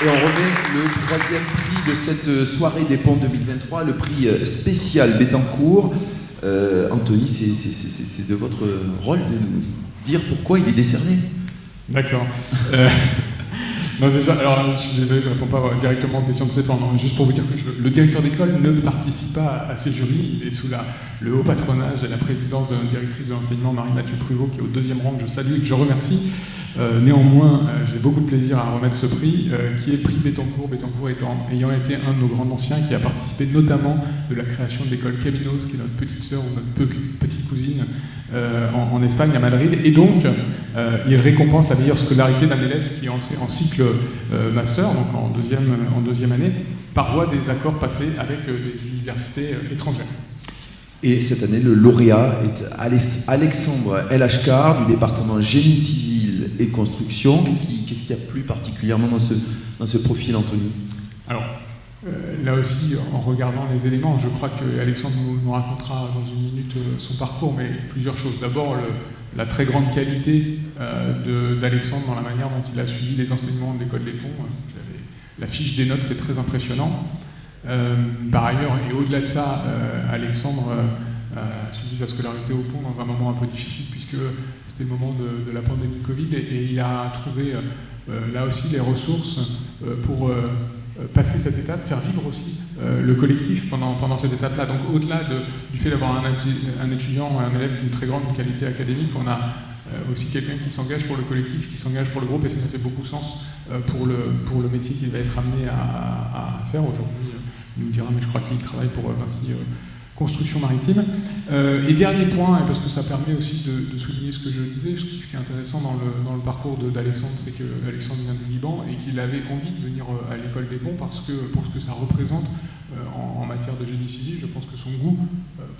Et on remet le troisième prix de cette soirée des ponts 2023, le prix spécial Bettencourt. Anthony, c'est de votre rôle de nous dire pourquoi il est décerné. D'accord. Non, déjà, alors je suis désolé, je ne réponds pas directement aux questions de Stéphane. Non, juste pour vous dire que le directeur d'école ne participe pas à ces jurys. Il est sous le haut patronage et la présidence de la directrice de l'enseignement, Marie-Mathieu Pruvot, qui est au deuxième rang, que je salue et que je remercie. Néanmoins, j'ai beaucoup de plaisir à remettre ce prix, qui est le prix Bettencourt. Bettencourt ayant été un de nos grands anciens, qui a participé notamment de la création de l'école Caminos, qui est notre petite sœur ou notre petite cousine, en Espagne, à Madrid. Et donc, il récompense la meilleure scolarité d'un élève qui est entré en cycle master, donc en deuxième année, par voie des accords passés avec des universités étrangères. Et cette année, le lauréat est Alexandre Elachkar du département Génie civil et construction. Qu'est-ce qui a plu particulièrement dans ce profil, Anthony? Alors, là aussi, en regardant les éléments, je crois qu'Alexandre nous racontera dans une minute son parcours, mais plusieurs choses. D'abord, la très grande qualité d'Alexandre dans la manière dont il a suivi les enseignements de l'école des ponts. La fiche des notes, c'est très impressionnant. Par ailleurs, et au-delà de ça, Alexandre a suivi sa scolarité au pont dans un moment un peu difficile, puisque c'était le moment de la pandémie Covid, et il a trouvé là aussi les ressources pour passer cette étape, faire vivre aussi le collectif pendant cette étape-là. Donc au-delà du fait d'avoir un étudiant, un élève d'une très grande qualité académique, on a aussi quelqu'un qui s'engage pour le collectif, qui s'engage pour le groupe, et ça fait beaucoup sens pour le métier qu'il va être amené à faire aujourd'hui. Il nous dira, mais je crois qu'il travaille pour Vinci Construction Maritime. Et dernier point, et parce que ça permet aussi de souligner ce que je disais, ce qui est intéressant dans le parcours d'Alexandre, c'est qu'Alexandre vient du Liban et qu'il avait envie de venir à l'école des ponts pour ce que ça représente en matière de génie civil. Je pense que son goût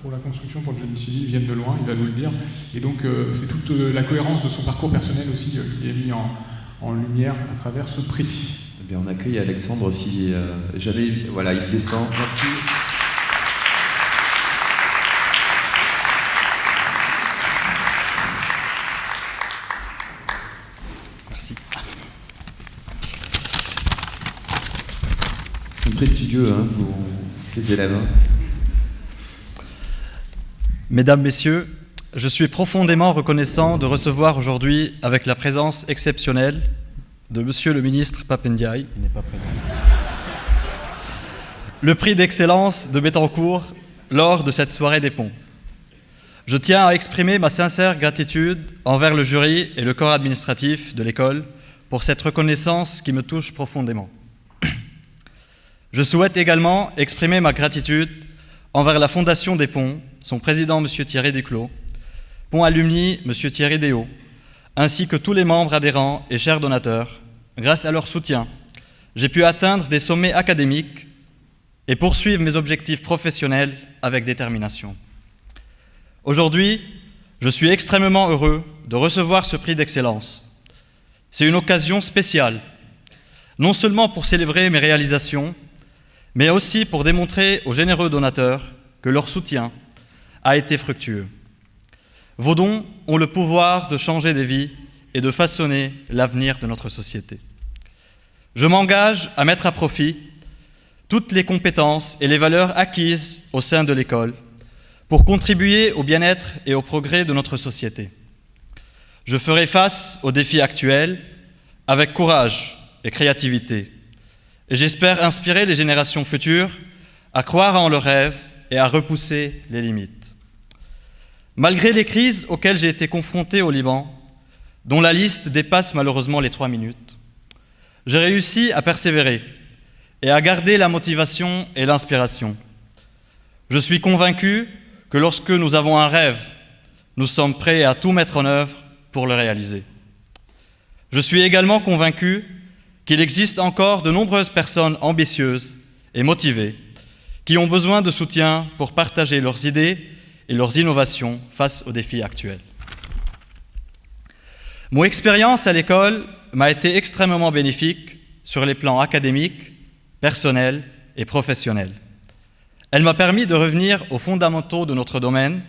pour la construction, pour le génie civil, vient de loin, il va nous le dire. Et donc c'est toute la cohérence de son parcours personnel aussi qui est mis en lumière à travers ce prix. Eh bien, on accueille Alexandre si jamais voilà, il descend. Merci. Ils sont très studieux, ces élèves. Mesdames, Messieurs, je suis profondément reconnaissant de recevoir aujourd'hui, avec la présence exceptionnelle de Monsieur le ministre Pape Ndiaye, il n'est pas présent, le prix d'excellence de Bettencourt lors de cette soirée des ponts. Je tiens à exprimer ma sincère gratitude envers le jury et le corps administratif de l'école pour cette reconnaissance qui me touche profondément. Je souhaite également exprimer ma gratitude envers la Fondation des Ponts, son président M. Thierry Duclos, Pont Alumni M. Thierry Déhaut, ainsi que tous les membres adhérents et chers donateurs. Grâce à leur soutien, j'ai pu atteindre des sommets académiques et poursuivre mes objectifs professionnels avec détermination. Aujourd'hui, je suis extrêmement heureux de recevoir ce prix d'excellence. C'est une occasion spéciale, non seulement pour célébrer mes réalisations, mais aussi pour démontrer aux généreux donateurs que leur soutien a été fructueux. Vos dons ont le pouvoir de changer des vies et de façonner l'avenir de notre société. Je m'engage à mettre à profit toutes les compétences et les valeurs acquises au sein de l'école pour contribuer au bien-être et au progrès de notre société. Je ferai face aux défis actuels avec courage et créativité, et j'espère inspirer les générations futures à croire en leurs rêves et à repousser les limites. Malgré les crises auxquelles j'ai été confronté au Liban, dont la liste dépasse malheureusement les 3 minutes, j'ai réussi à persévérer et à garder la motivation et l'inspiration. Je suis convaincu que lorsque nous avons un rêve, nous sommes prêts à tout mettre en œuvre pour le réaliser. Je suis également convaincu qu'il existe encore de nombreuses personnes ambitieuses et motivées qui ont besoin de soutien pour partager leurs idées et leurs innovations face aux défis actuels. Mon expérience à l'école m'a été extrêmement bénéfique sur les plans académiques, personnels et professionnels. Elle m'a permis de revenir aux fondamentaux de notre domaine,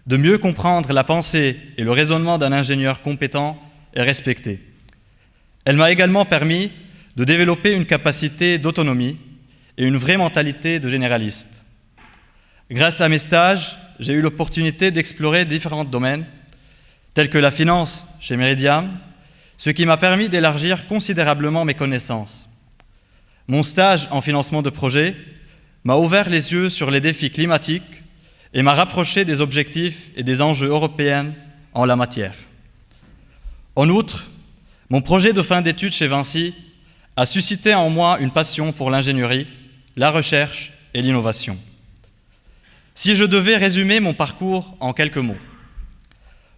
de mieux comprendre la pensée et le raisonnement d'un ingénieur compétent et respecté. Elle m'a également permis de développer une capacité d'autonomie et une vraie mentalité de généraliste. Grâce à mes stages, j'ai eu l'opportunité d'explorer différents domaines, tels que la finance chez Meridiam, ce qui m'a permis d'élargir considérablement mes connaissances. Mon stage en financement de projet m'a ouvert les yeux sur les défis climatiques et m'a rapproché des objectifs et des enjeux européens en la matière. En outre, mon projet de fin d'études chez Vinci a suscité en moi une passion pour l'ingénierie, la recherche et l'innovation. Si je devais résumer mon parcours en quelques mots,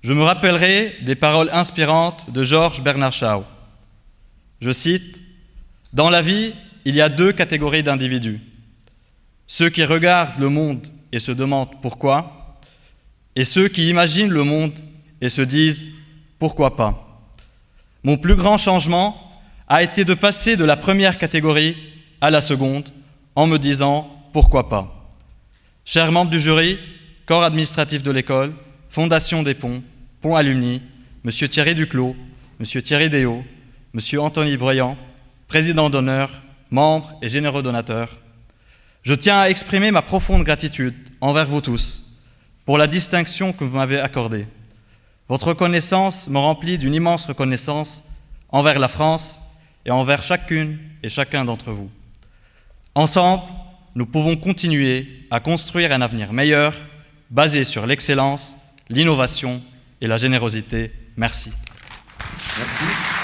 je me rappellerai des paroles inspirantes de Georges Bernard Shaw. Je cite, « Dans la vie, il y a deux catégories d'individus. Ceux qui regardent le monde et se demandent pourquoi, et ceux qui imaginent le monde et se disent pourquoi pas. Mon plus grand changement a été de passer de la première catégorie à la seconde en me disant pourquoi pas. Chers membres du jury, corps administratif de l'école, Fondation des Ponts, Pont Alumni, M. Thierry Duclos, M. Thierry Déot, M. Anthony Broyant, président d'honneur, membres et généreux donateurs, je tiens à exprimer ma profonde gratitude envers vous tous pour la distinction que vous m'avez accordée. Votre reconnaissance me remplit d'une immense reconnaissance envers la France et envers chacune et chacun d'entre vous. Ensemble, nous pouvons continuer à construire un avenir meilleur, basé sur l'excellence, l'innovation et la générosité. Merci. Merci.